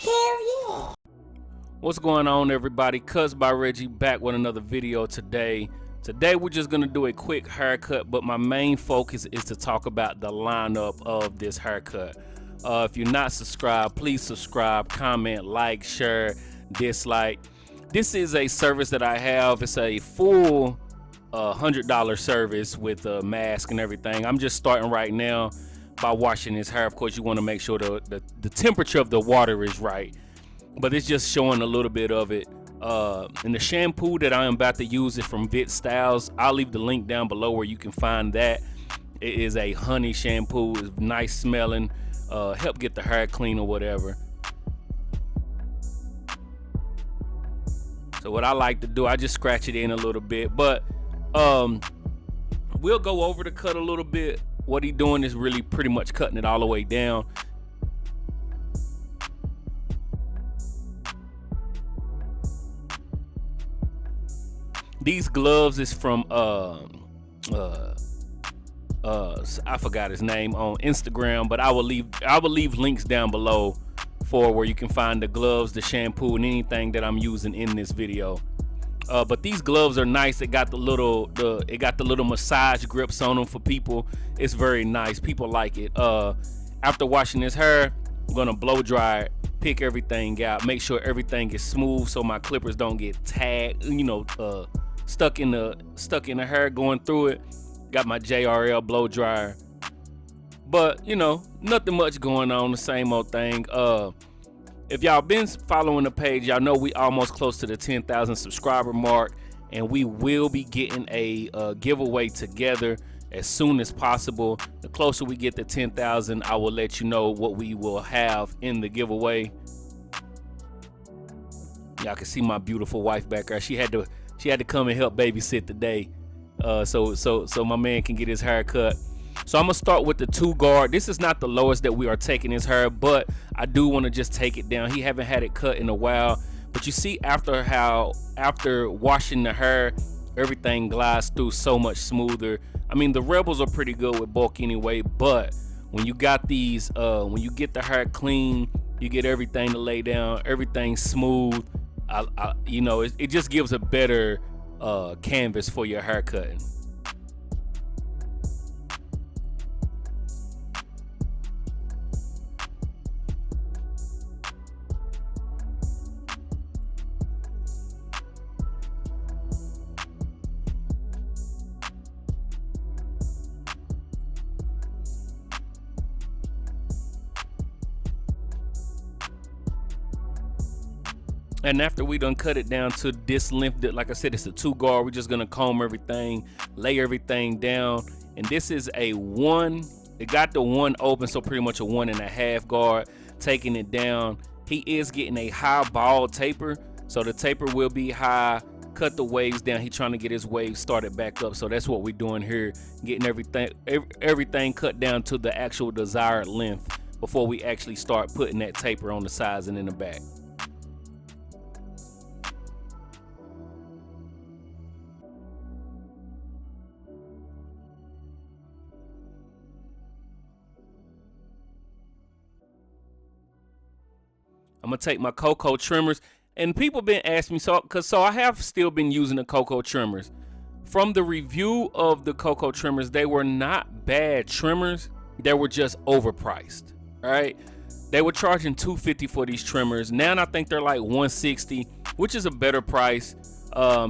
Hell yeah. What's going on, everybody? Cuz by Reggie back with another video today. Today we're just gonna do a quick haircut, but my main focus is to talk about the lineup of this haircut. If you're not subscribed, please subscribe, comment, like, share, dislike. This is a service that I have. It's a full $100 service with a mask and everything. I'm just starting right now by washing his hair. Of course, you want to make sure the temperature of the water is right, but it's just showing a little bit of it. And the shampoo that I am about to use is from Vit Styles. I'll leave the link down below where you can find that. It is a honey shampoo. It's nice smelling, help get the hair clean or whatever. So what I like to do, I just scratch it in a little bit, but we'll go over the cut a little bit. What he's doing is really pretty much cutting it all the way down. These gloves is from I forgot his name on Instagram, but I will leave links down below for where you can find the gloves, the shampoo, and anything that I'm using in this video. But these gloves are nice. It got the little massage grips on them for people. It's very nice. People like it. After washing his hair, I'm gonna blow dry it, pick everything out, make sure everything is smooth so my clippers don't get tagged, stuck in the hair going through it. Got my JRL blow dryer, but nothing much going on, the same old thing. If y'all been following the page, y'all know we almost close to the 10,000 subscriber mark, and we will be getting a giveaway together as soon as possible. The closer we get to 10,000, I will let you know what we will have in the giveaway. Y'all can see my beautiful wife back there. She had to come and help babysit today, so my man can get his hair cut. So I'm gonna start with the 2 guard. This is not the lowest that we are taking his hair, but I do want to just take it down. He haven't had it cut in a while, but you see after washing the hair, everything glides through so much smoother. I mean, the Rebels are pretty good with bulk anyway, but when you got these, when you get the hair clean, you get everything to lay down, everything smooth. It just gives a better canvas for your hair cutting. And after we done cut it down to this length, like I said, it's a 2 guard. We're just gonna comb everything, lay everything down. And this is a 1. It got the 1 open, so pretty much a 1.5 guard. Taking it down, he is getting a high ball taper, so the taper will be high. Cut the waves down. He's trying to get his waves started back up, so that's what we're doing here, getting everything cut down to the actual desired length before we actually start putting that taper on the sides and in the back. I'm gonna take my cocoa trimmers, and people been asking me, so I have still been using the cocoa trimmers. From the review of the cocoa trimmers, they were not bad trimmers, they were just overpriced. Right? They were charging $250 for these trimmers. Now I think they're like $160, which is a better price.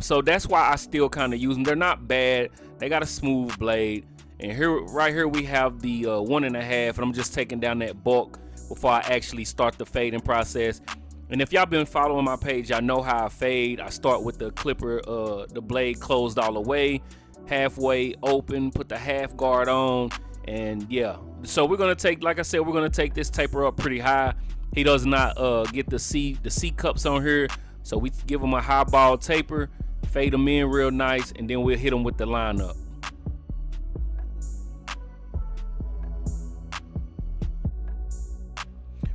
So that's why I still kind of use them. They're not bad. They got a smooth blade. And right here we have the 1.5, and I'm just taking down that bulk before I actually start the fading process. And if y'all been following my page, y'all know how I fade. I start with the clipper, the blade closed all the way, halfway open, put the half guard on, and yeah. So we're gonna take, like I said, we're gonna take this taper up pretty high. He does not get the C cups on here, so we give him a high ball taper, fade him in real nice, and then we'll hit him with the lineup.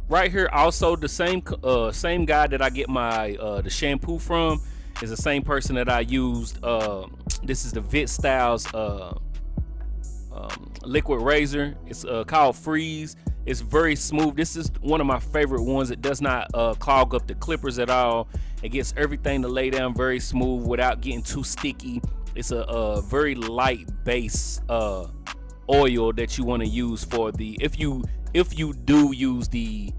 Right here, also the same guy that I get my the shampoo from is the same person that I used. This is the Vit Styles liquid razor. It's called Freeze, It's very smooth. This is one of my favorite ones. It does not clog up the clippers at all. It gets everything to lay down very smooth without getting too sticky. It's a very light base oil that you want to use for the, if you do use the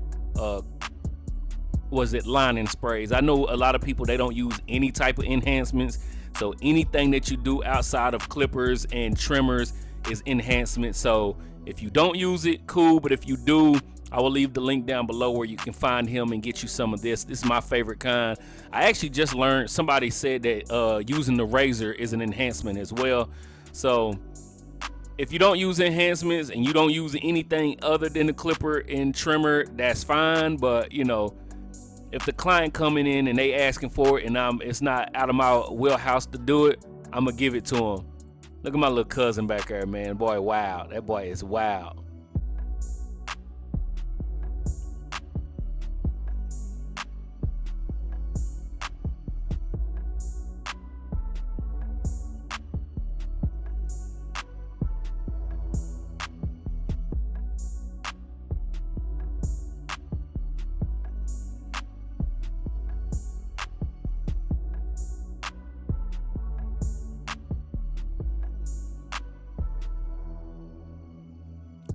lining sprays. I know a lot of people, they don't use any type of enhancements, so anything that you do outside of clippers and trimmers is enhancement. So if you don't use it, cool, but if you do, I will leave the link down below where you can find him and get you some of this. This is my favorite kind. I actually just learned, somebody said that using the razor is an enhancement as well. So if you don't use enhancements and you don't use anything other than the clipper and trimmer, that's fine. But you know, if the client coming in and they asking for it and it's not out of my wheelhouse to do it, I'm gonna give it to them. Look at my little cousin back there, man. Boy, wow, that boy is wild.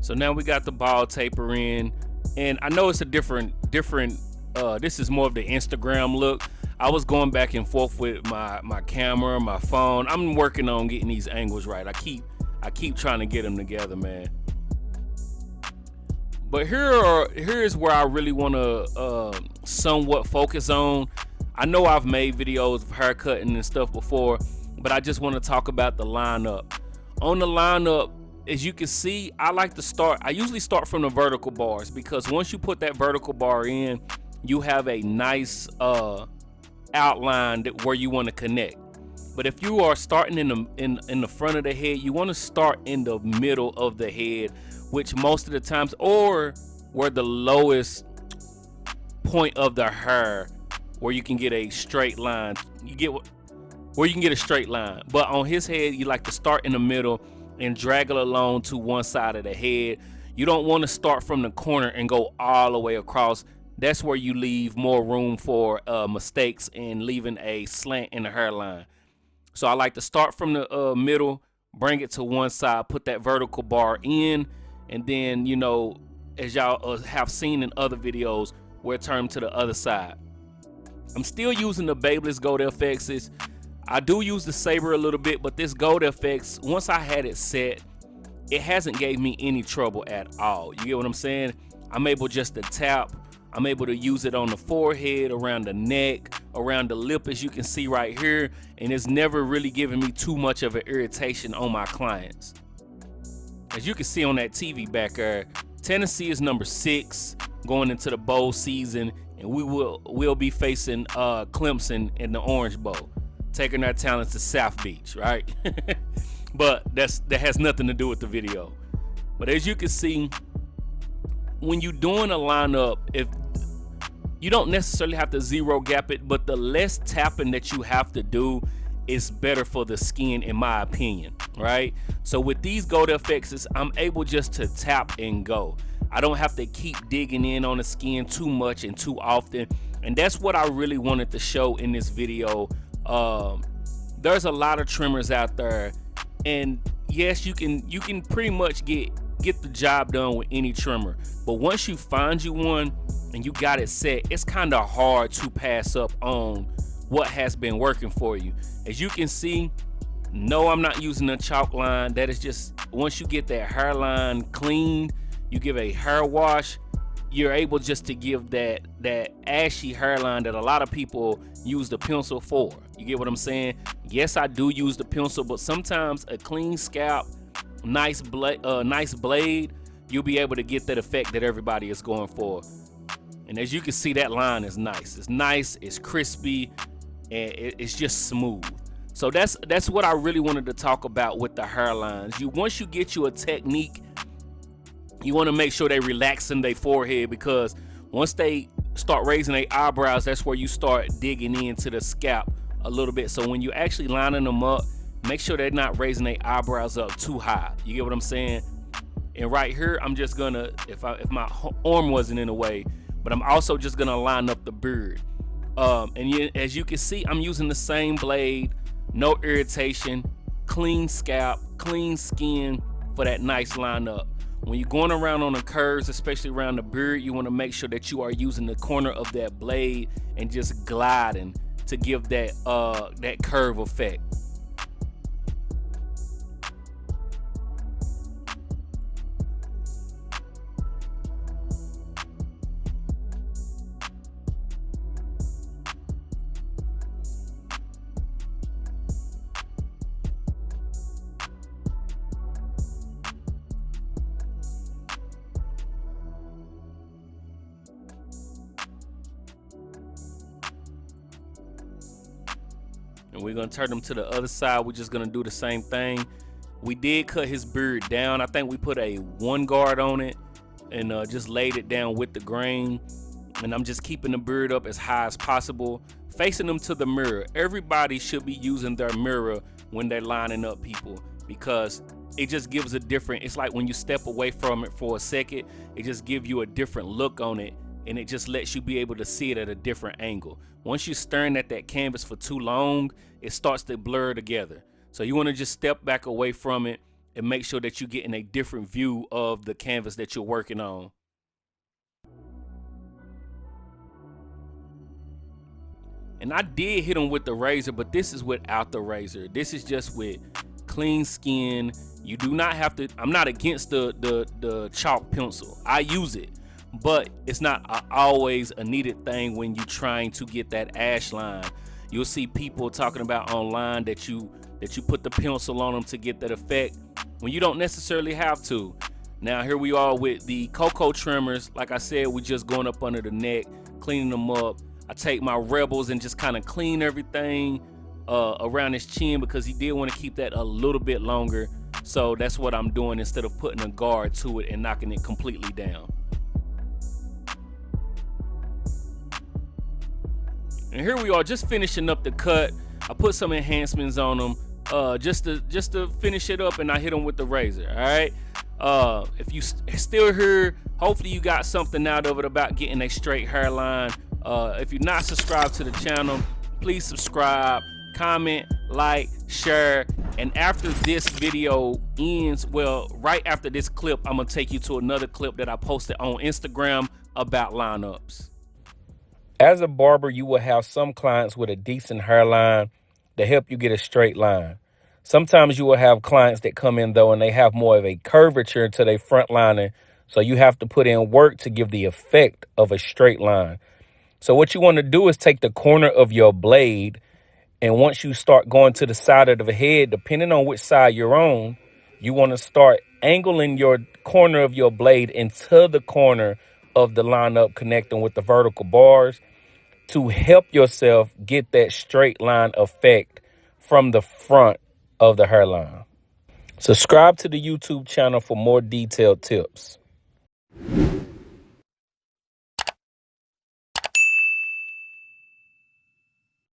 So now we got the ball taper in, and I know it's a different this is more of the Instagram look. I was going back and forth with my camera, my phone. I'm working on getting these angles right. I keep trying to get them together, man. But here's where I really want to somewhat focus on. I know I've made videos of haircutting and stuff before, but I just want to talk about the lineup. On the lineup, as you can see, I usually start from the vertical bars, because once you put that vertical bar in, you have a nice outline where you want to connect. But if you are starting in the front of the head, you want to start in the middle of the head, which most of the times, or where the lowest point of the hair, where you can get a straight line. Where you can get a straight line. But on his head, you like to start in the middle and drag it along to one side of the head. You don't want to start from the corner and go all the way across. That's where you leave more room for mistakes and leaving a slant in the hairline. So I like to start from the middle, bring it to one side, put that vertical bar in, and then, you know, as y'all have seen in other videos, we'll turn to the other side. I'm still using the Babyliss Gold FXs. I do use the Saber a little bit, but this Gold FX, once I had it set, it hasn't gave me any trouble at all. You get what I'm saying? I'm able just to tap. I'm able to use it on the forehead, around the neck, around the lip, as you can see right here, and it's never really given me too much of an irritation on my clients. As you can see on that TV back there, Tennessee is number 6 going into the bowl season, and we'll be facing Clemson in the Orange Bowl, taking our talents to South Beach, right? But that has nothing to do with the video. But as you can see, when you're doing a lineup, if you don't necessarily have to zero gap it, but the less tapping that you have to do is better for the skin, in my opinion, right? So with these Gold FXs, I'm able just to tap and go. I don't have to keep digging in on the skin too much and too often. And that's what I really wanted to show in this video. There's a lot of trimmers out there, and yes, you can pretty much get the job done with any trimmer, but once you find you one and you got it set, it's kind of hard to pass up on what has been working for you. As you can see, no, I'm not using a chalk line. That is just, once you get that hairline cleaned, you give a hair wash, you're able just to give that ashy hairline that a lot of people use the pencil for. You get what I'm saying? Yes, I do use the pencil, but sometimes a clean scalp, nice blade, you'll be able to get that effect that everybody is going for. And as you can see, that line is nice. It's nice, it's crispy, and it's just smooth. So that's what I really wanted to talk about with the hairlines. Once you get you a technique, you want to make sure they relax in their forehead, because once they start raising their eyebrows, that's where you start digging into the scalp a little bit. So when you're actually lining them up, make sure they're not raising their eyebrows up too high. You get what I'm saying? And right here, I'm just gonna, if my arm wasn't in the way, but I'm also just gonna line up the beard. As you can see, I'm using the same blade, no irritation, clean scalp, clean skin for that nice lineup. When you're going around on the curves, especially around the beard, you want to make sure that you are using the corner of that blade and just gliding to give that curve effect. And we're gonna turn them to the other side. We're just gonna do the same thing. We did cut his beard down. I think we put a 1 guard on it and just laid it down with the grain. And I'm just keeping the beard up as high as possible, facing them to the mirror. Everybody should be using their mirror when they're lining up people, because it just gives a different, it's like when you step away from it for a second, it just gives you a different look on it, and it just lets you be able to see it at a different angle. Once you're staring at that canvas for too long, it starts to blur together. So you want to just step back away from it and make sure that you're getting a different view of the canvas that you're working on. And I did hit him with the razor, but this is without the razor. This is just with clean skin. You do not have to, I'm not against the chalk pencil. I use it, but it's not always a needed thing when you're trying to get that ash line. You'll see people talking about online that you put the pencil on them to get that effect, when you don't necessarily have to. Now here we are with the cocoa trimmers. Like I said, we're just going up under the neck, cleaning them up. I take my Rebels and just kind of clean everything around his chin, because he did want to keep that a little bit longer. So that's what I'm doing instead of putting a guard to it and knocking it completely down. And here we are, just finishing up the cut. I put some enhancements on them just to finish it up, and I hit them with the razor. All right. If you still here, hopefully you got something out of it about getting a straight hairline. If you're not subscribed to the channel, please subscribe, comment, like, share. And after this video ends, well, right after this clip, I'm gonna take you to another clip that I posted on Instagram about lineups. As a barber, you will have some clients with a decent hairline to help you get a straight line. Sometimes you will have clients that come in though and they have more of a curvature to their front lining, so you have to put in work to give the effect of a straight line. So what you want to do is take the corner of your blade, and once you start going to the side of the head, depending on which side you're on, you want to start angling your corner of your blade into the corner of the lineup, connecting with the vertical bars to help yourself get that straight line effect from the front of the hairline. Subscribe to the YouTube channel for more detailed tips.